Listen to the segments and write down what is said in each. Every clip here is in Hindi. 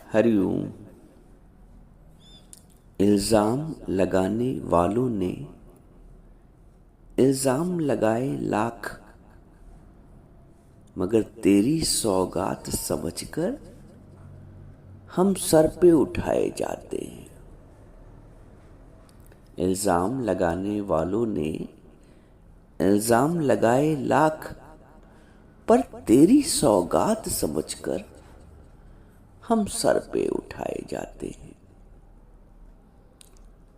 हरिओम। इल्जाम लगाने वालों ने इल्जाम लगाए लाख, मगर तेरी सौगात समझकर हम सर पे उठाए जाते हैं। इल्जाम लगाने वालों ने इल्जाम लगाए लाख, पर तेरी सौगात समझकर हम सर पे उठाए जाते हैं।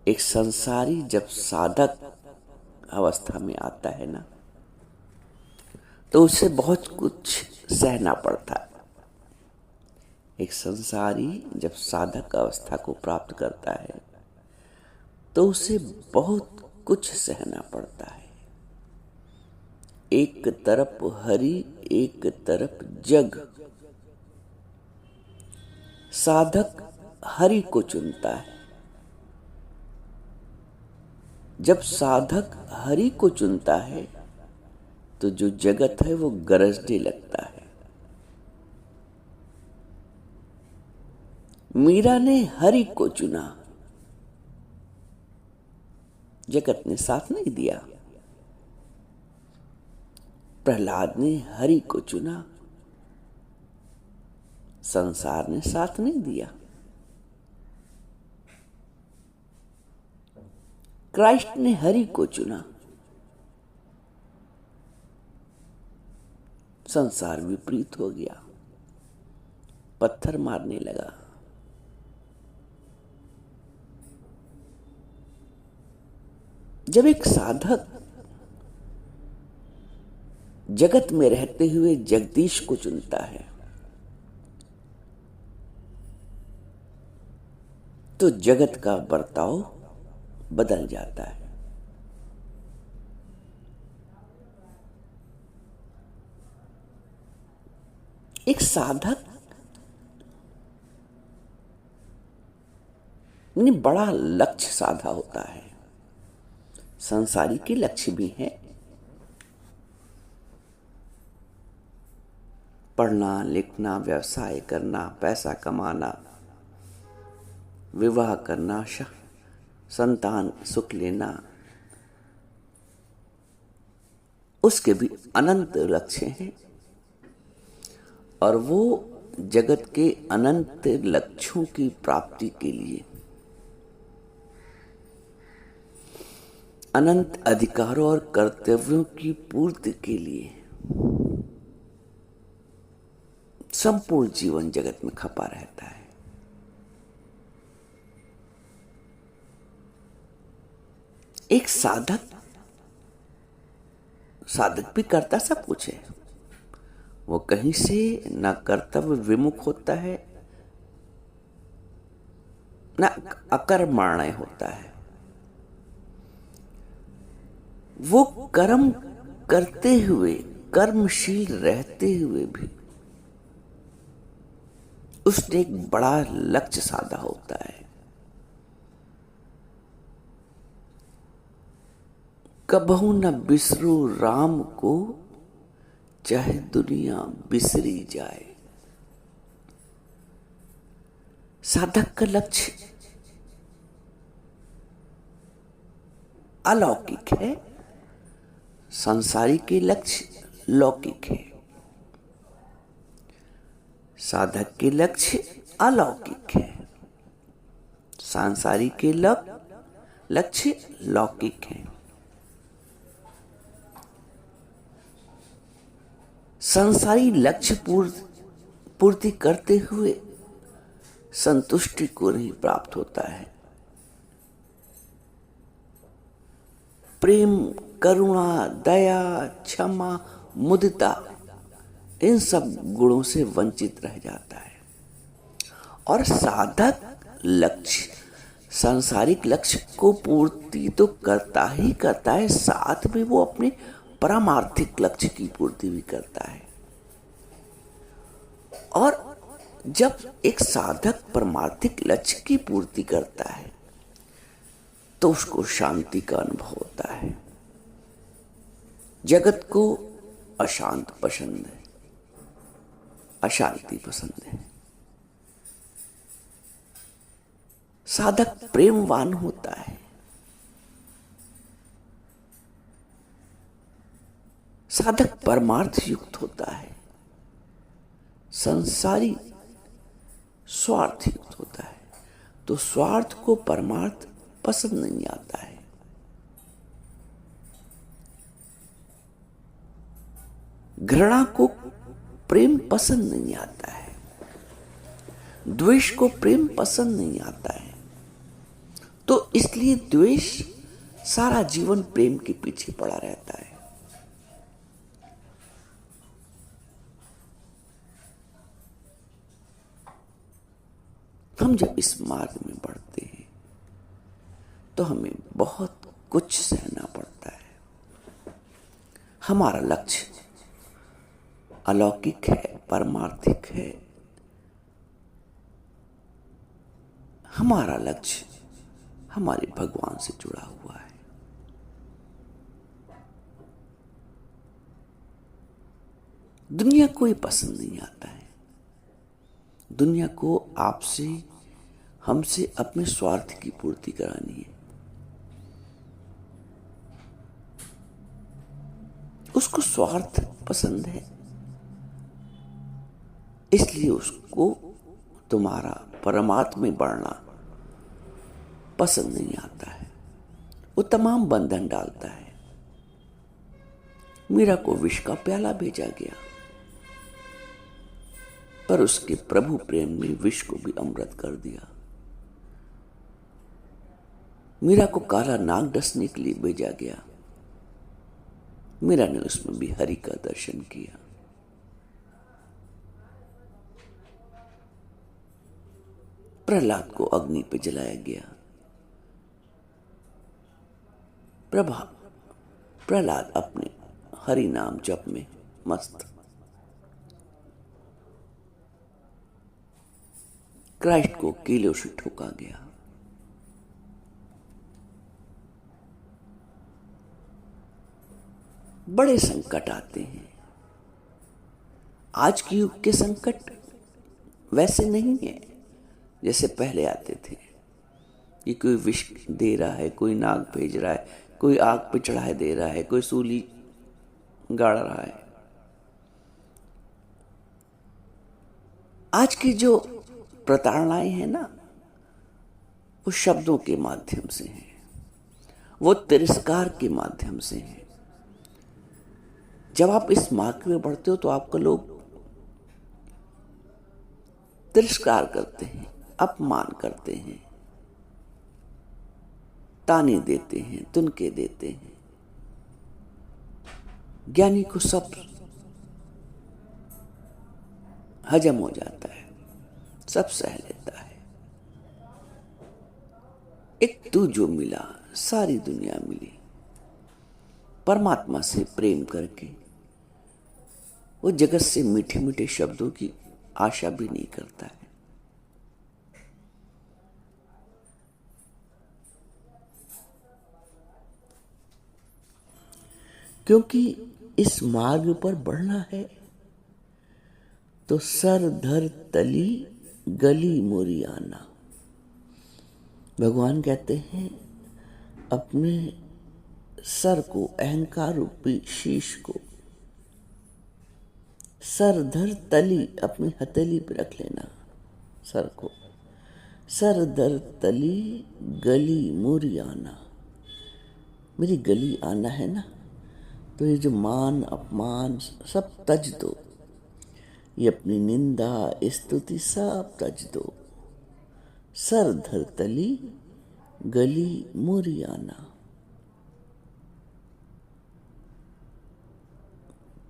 एक संसारी जब साधक अवस्था में आता है ना, तो उसे बहुत कुछ सहना पड़ता है। एक संसारी जब साधक अवस्था को प्राप्त करता है तो उसे बहुत कुछ सहना पड़ता है। एक तरफ हरि, एक तरफ जग। साधक हरि को चुनता है। जब साधक हरि को चुनता है तो जो जगत है वो गरजने लगता है। मीरा ने हरि को चुना, जगत ने साथ नहीं दिया। प्रहलाद ने हरि को चुना, संसार ने साथ नहीं दिया। क्राइस्ट ने हरि को चुना, संसार विपरीत हो गया, पत्थर मारने लगा। जब एक साधक जगत में रहते हुए जगदीश को चुनता है तो जगत का बर्ताव बदल जाता है। एक साधक ने बड़ा लक्ष्य साधा होता है। संसारी के लक्ष्य भी हैं, पढ़ना लिखना, व्यवसाय करना, पैसा कमाना, विवाह करना, संतान सुख लेना, उसके भी अनंत लक्ष्य हैं। और वो जगत के अनंत लक्ष्यों की प्राप्ति के लिए, अनंत अधिकारों और कर्तव्यों की पूर्ति के लिए संपूर्ण जीवन जगत में खपा रहता है। एक साधक भी करता सब कुछ है। वो कहीं से न कर्तव्य विमुख होता है, न अकर्मण्य होता है। वो कर्म करते हुए, कर्मशील रहते हुए भी उसने एक बड़ा लक्ष्य साधा होता है। कबहू न बिसरू राम को, चाहे दुनिया बिसरी जाए। साधक का लक्ष्य अलौकिक है, संसारी के लक्ष्य लौकिक है। साधक के लक्ष्य अलौकिक है, सांसारिक के लक्ष्य लौकिक है। संसारी लक्ष्य पूर्ति करते हुए संतुष्टि को नहीं प्राप्त होता है। प्रेम, करुणा, दया, क्षमा, मुदिता, इन सब गुणों से वंचित रह जाता है। और साधक लक्ष्य, सांसारिक लक्ष्य को पूर्ति तो करता ही करता है, साथ में वो अपने परमार्थिक लक्ष्य की पूर्ति भी करता है। और जब एक साधक परमार्थिक लक्ष्य की पूर्ति करता है तो उसको शांति का अनुभव होता है। जगत को अशांत पसंद है, अशांति पसंद है। साधक प्रेमवान होता है, साधक परमार्थ युक्त होता है, संसारी स्वार्थ युक्त होता है। तो स्वार्थ को परमार्थ पसंद नहीं आता है। घृणा को प्रेम पसंद नहीं आता है, द्वेष को प्रेम पसंद नहीं आता है। तो इसलिए द्वेष सारा जीवन प्रेम के पीछे पड़ा रहता है। हम जब इस मार्ग में बढ़ते हैं तो हमें बहुत कुछ सहना पड़ता है। हमारा लक्ष्य अलौकिक है, परमार्थिक है। हमारा लक्ष्य हमारे भगवान से जुड़ा हुआ है। दुनिया कोई पसंद नहीं आता है। दुनिया को आपसे, हमसे अपने स्वार्थ की पूर्ति करानी है। उसको स्वार्थ पसंद है, इसलिए उसको तुम्हारा परमात्मा में बढ़ना पसंद नहीं आता है। वो तमाम बंधन डालता है। मीरा को विष का प्याला भेजा गया, पर उसके प्रभु प्रेम ने विष को भी अमृत कर दिया। मीरा को काला नाग डसने के लिए भेजा गया, मीरा ने उसमें भी हरि का दर्शन किया। प्रहलाद को अग्नि पे जलाया गया, प्रहलाद अपने हरि नाम जप में मस्त। क्राइस्ट को कीलों से ठोका गया। बड़े संकट आते हैं। आज के युग के संकट वैसे नहीं है जैसे पहले आते थे कि कोई विष दे रहा है, कोई नाग भेज रहा है, कोई आग पे चढ़ाए दे रहा है, कोई सूली गाड़ रहा है। आज की जो प्रताड़नाएं हैं ना, वो शब्दों के माध्यम से हैं, वो तिरस्कार के माध्यम से हैं। जब आप इस मार्ग में बढ़ते हो तो आपको लोग तिरस्कार करते हैं, अपमान करते हैं, ताने देते हैं, तुनके देते हैं। ज्ञानी को सब हजम हो जाता है, सब सह लेता है। एक तू जो मिला सारी दुनिया मिली। परमात्मा से प्रेम करके वो जगत से मीठे मीठे शब्दों की आशा भी नहीं करता है। क्योंकि इस मार्ग पर बढ़ना है तो सर धर तली गली मोरियाना। भगवान कहते हैं अपने सर को, अहंकार रूपी शीश को, सर धर तली, अपनी हथेली पे रख लेना सर को। सर धर तली गली मोरियाना। मेरी गली आना है ना, तो ये जो मान अपमान सब तज दो, ये अपनी निंदा स्तुति सब तज दो। सर धर तली गली मोरियाना।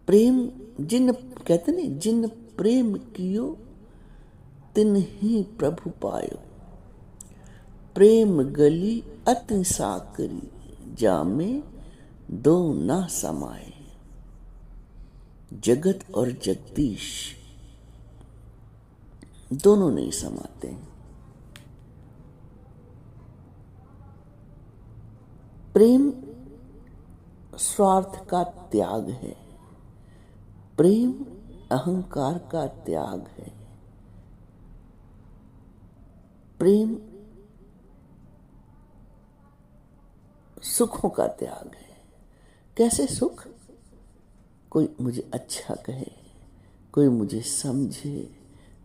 प्रेम जिन, कहते नहीं, जिन प्रेम कियो तिन ही प्रभु पायो। प्रेम गली अति साकरी, जामे दो ना समाए। जगत और जगदीश दोनों नहीं समाते हैं। प्रेम स्वार्थ का त्याग है, प्रेम अहंकार का त्याग है, प्रेम सुखों का त्याग है। कैसे सुख? कोई मुझे अच्छा कहे, कोई मुझे समझे,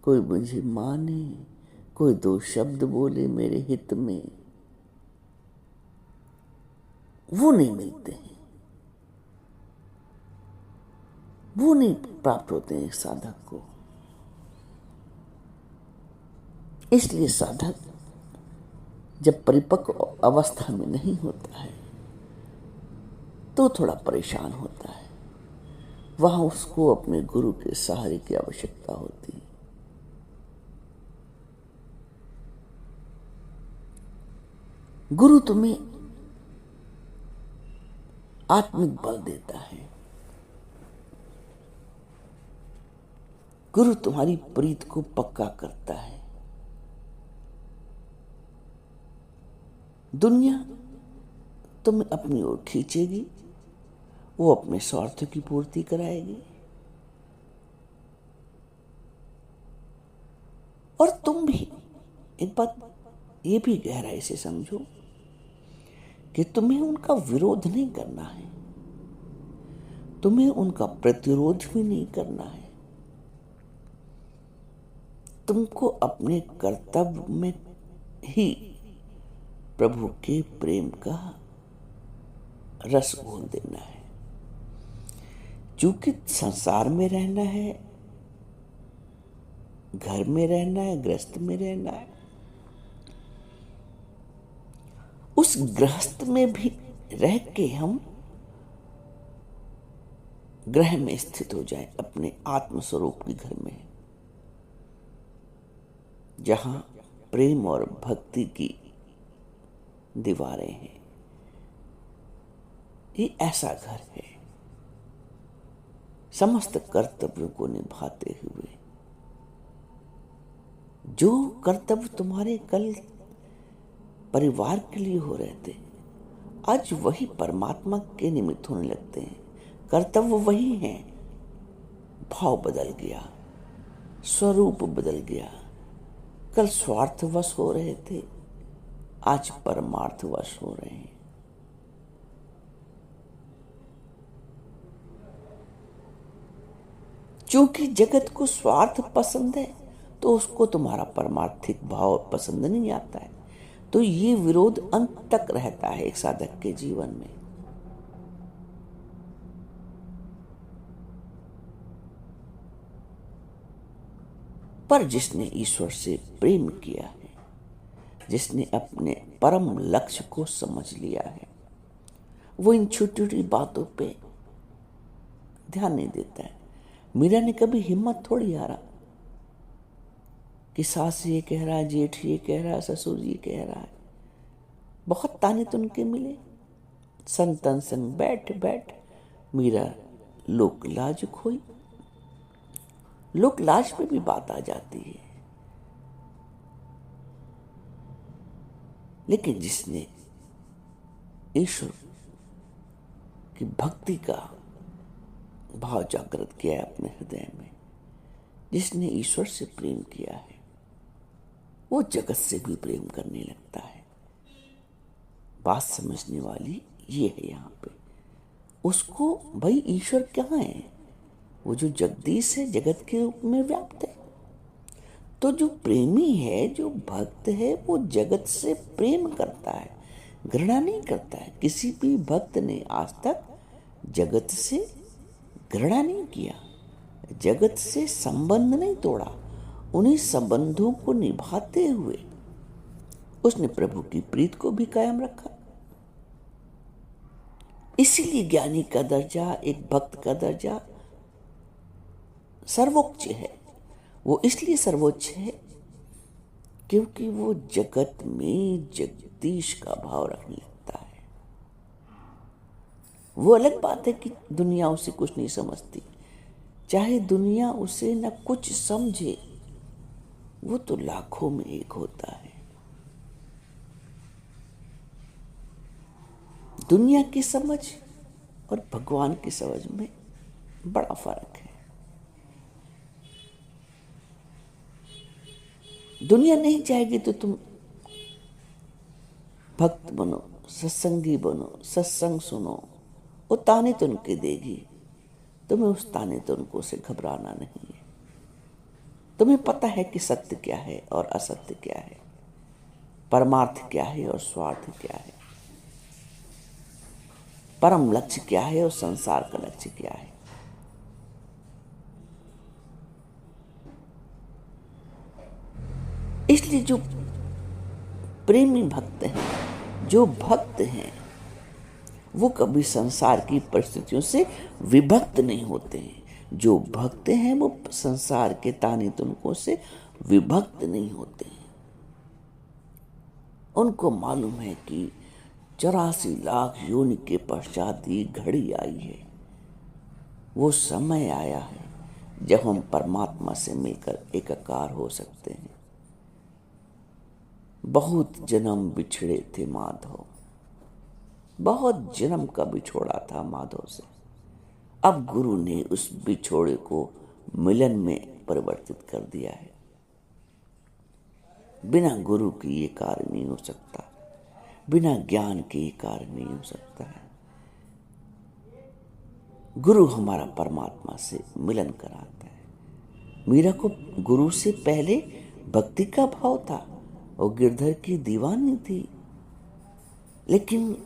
कोई मुझे माने, कोई दो शब्द बोले मेरे हित में, वो नहीं मिलते हैं, वो नहीं प्राप्त होते हैं साधक को। इसलिए साधक जब परिपक्व अवस्था में नहीं होता है तो थोड़ा परेशान होता है। वहां उसको अपने गुरु के सहारे की आवश्यकता होती है। गुरु तुम्हें आत्मिक बल देता है। गुरु तुम्हारी प्रीत को पक्का करता है। दुनिया तुम्हें अपनी ओर खींचेगी, वो अपने स्वार्थ की पूर्ति कराएगी, और तुम भी एक बात ये भी गहराई से समझो कि तुम्हें उनका विरोध नहीं करना है, तुम्हें उनका प्रतिरोध भी नहीं करना है। तुमको अपने कर्तव्य में ही प्रभु के प्रेम का रस घोल देना है। चूंकि संसार में रहना है, घर में रहना है, गृहस्थ में रहना है, उस गृहस्थ में भी रह के हम ग्रह में स्थित हो जाएं, अपने आत्म स्वरूप के घर में, जहां प्रेम और भक्ति की दीवारें हैं। ये ऐसा घर है, समस्त कर्तव्यों को निभाते हुए। जो कर्तव्य तुम्हारे कल परिवार के लिए हो रहे थे, आज वही परमात्मा के निमित्त होने लगते हैं। कर्तव्य वही है, भाव बदल गया, स्वरूप बदल गया। कल स्वार्थवश हो रहे थे, आज परमार्थवश हो रहे हैं। चूंकि जगत को स्वार्थ पसंद है तो उसको तुम्हारा परमार्थिक भाव पसंद नहीं आता है। तो ये विरोध अंत तक रहता है एक साधक के जीवन में। पर जिसने ईश्वर से प्रेम किया है, जिसने अपने परम लक्ष्य को समझ लिया है, वो इन छोटी छोटी बातों पे ध्यान नहीं देता है। मीरा ने कभी हिम्मत थोड़ी हारा कि सास ये कह रहा है, जेठ ये कह रहा है, ससुर ये कह रहा है। बहुत ताने तो उनके मिले, संतन संग बैठ बैठ मीरा लोक लाज खोई। लोक लाज पे भी बात आ जाती है। लेकिन जिसने ईश्वर की भक्ति का भाव जागृत किया है अपने हृदय में, जिसने ईश्वर से प्रेम किया है, वो जगत से भी प्रेम करने लगता है। बात समझने वाली ये है यहाँ पे। उसको भाई ईश्वर कहाँ है? वो जो जगदीश है, जगत के रूप में व्याप्त है। तो जो प्रेमी है, जो भक्त है, वो जगत से प्रेम करता है, घृणा नहीं करता है। किसी भी भक्त ने आज तक जगत से घृणा नहीं किया, जगत से संबंध नहीं तोड़ा। उन्हीं संबंधों को निभाते हुए उसने प्रभु की प्रीत को भी कायम रखा। इसीलिए ज्ञानी का दर्जा, एक भक्त का दर्जा सर्वोच्च है। वो इसलिए सर्वोच्च है क्योंकि वो जगत में जगदीश का भाव रखने लगता है। वो अलग बात है कि दुनिया उसे कुछ नहीं समझती, चाहे दुनिया उसे न कुछ समझे, वो तो लाखों में एक होता है। दुनिया की समझ और भगवान की समझ में बड़ा फर्क है। दुनिया नहीं चाहेगी तो तुम भक्त बनो, सत्संगी बनो, सत्संग सुनो, वो ताने तुनके देगी। तुम्हें उस ताने तुनको से घबराना नहीं है। तुम्हें पता है कि सत्य क्या है और असत्य क्या है, परमार्थ क्या है और स्वार्थ क्या है, परम लक्ष्य क्या है और संसार का लक्ष्य क्या है। इसलिए जो प्रेमी भक्त हैं, जो भक्त हैं, वो कभी संसार की परिस्थितियों से विभक्त नहीं होते हैं। जो भक्त हैं वो संसार के ताने तुनकों से विभक्त नहीं होते हैं। उनको मालूम है कि 84 लाख योनि के पश्चात ये घड़ी आई है, वो समय आया है जब हम परमात्मा से मिलकर एकाकार हो सकते हैं। बहुत जन्म बिछड़े थे माधव, बहुत जन्म का बिछोड़ा था माधव से। अब गुरु ने उस बिछोड़े को मिलन में परिवर्तित कर दिया है। बिना गुरु के ये कार्य नहीं हो सकता, बिना ज्ञान के ये कार्य नहीं हो सकता है। गुरु हमारा परमात्मा से मिलन कराता है। मीरा को गुरु से पहले भक्ति का भाव था, वो गिरधर की दीवानी थी, लेकिन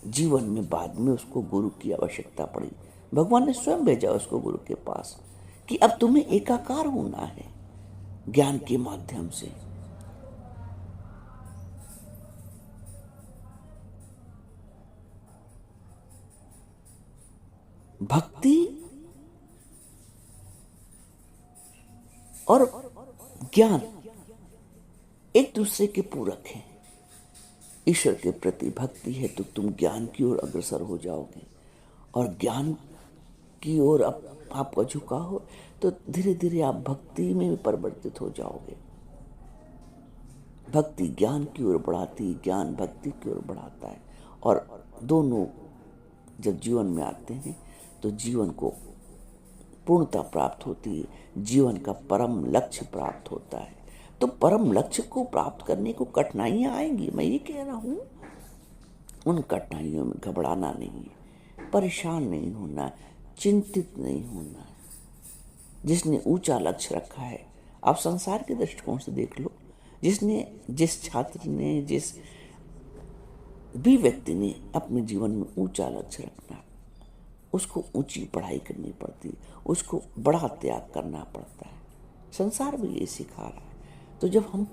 जीवन में बाद में उसको गुरु की आवश्यकता पड़ी। भगवान ने स्वयं भेजा उसको गुरु के पास कि अब तुम्हें एकाकार होना है ज्ञान के माध्यम से। भक्ति और ज्ञान एक दूसरे के पूरक हैं। ईश्वर के प्रति भक्ति है तो तुम ज्ञान की ओर अग्रसर हो जाओगे, और ज्ञान की ओर आपका झुकाव हो तो धीरे धीरे आप भक्ति में परिवर्तित हो जाओगे। भक्ति ज्ञान की ओर बढ़ाती, ज्ञान भक्ति की ओर बढ़ाता है, और दोनों जब जीवन में आते हैं तो जीवन को पूर्णता प्राप्त होती है, जीवन का परम लक्ष्य प्राप्त होता है। तो परम लक्ष्य को प्राप्त करने को कठिनाइयां आएंगी, मैं ये कह रहा हूं। उन कठिनाइयों में घबराना नहीं है, परेशान नहीं होना है, चिंतित नहीं होना है। जिसने ऊंचा लक्ष्य रखा है, आप संसार के दृष्टिकोण से देख लो, जिस छात्र ने, जिस भी व्यक्ति ने अपने जीवन में ऊंचा लक्ष्य रखना, उसको ऊंची पढ़ाई करनी पड़ती, उसको बड़ा त्याग करना पड़ता है। संसार भी ये सिखा रहा है। तो जब हम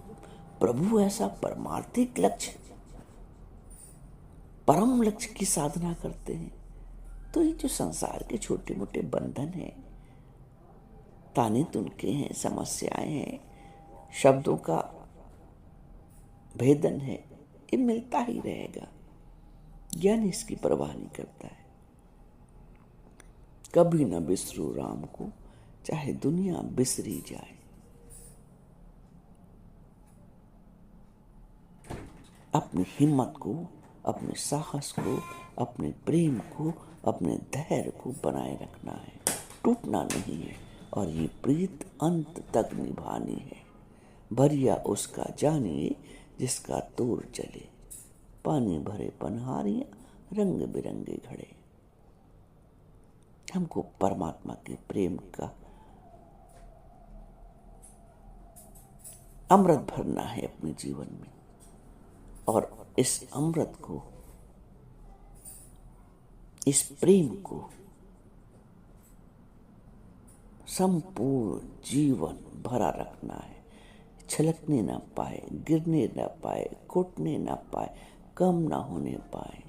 प्रभु ऐसा परमार्थिक लक्ष्य, परम लक्ष्य की साधना करते हैं, तो ये जो संसार के छोटे मोटे बंधन हैं, ताने तुनके हैं, समस्याएं हैं, शब्दों का भेदन है, ये मिलता ही रहेगा। ज्ञान इसकी परवाह नहीं करता है। कभी न बिसरो राम को, चाहे दुनिया बिसरी जाए। अपनी हिम्मत को, अपने साहस को, अपने प्रेम को, अपने धैर्य को बनाए रखना है, टूटना नहीं है, और ये प्रीत अंत तक निभानी है। भरिया उसका जानिए जिसका तोर चले, पानी भरे पनहारियां रंग बिरंगे घड़े। हमको परमात्मा के प्रेम का अमृत भरना है अपने जीवन में, और इस अमृत को, इस प्रेम को संपूर्ण जीवन भरा रखना है। छलकने ना पाए, गिरने ना पाए, घुटने ना पाए, कम ना होने पाए।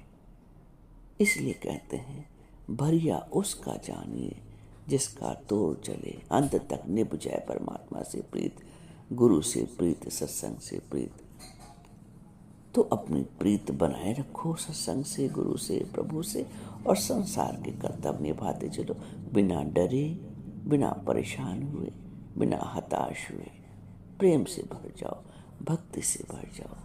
इसलिए कहते हैं भरिया उसका जानिए जिसका तोर चले, अंत तक निभ जाए परमात्मा से प्रीत, गुरु से प्रीत, सत्संग से प्रीत। तो अपनी प्रीत बनाए रखो सत्संग से, गुरु से, प्रभु से, और संसार के कर्तव्य निभाते चलो, बिना डरे, बिना परेशान हुए, बिना हताश हुए। प्रेम से भर जाओ, भक्ति से भर जाओ।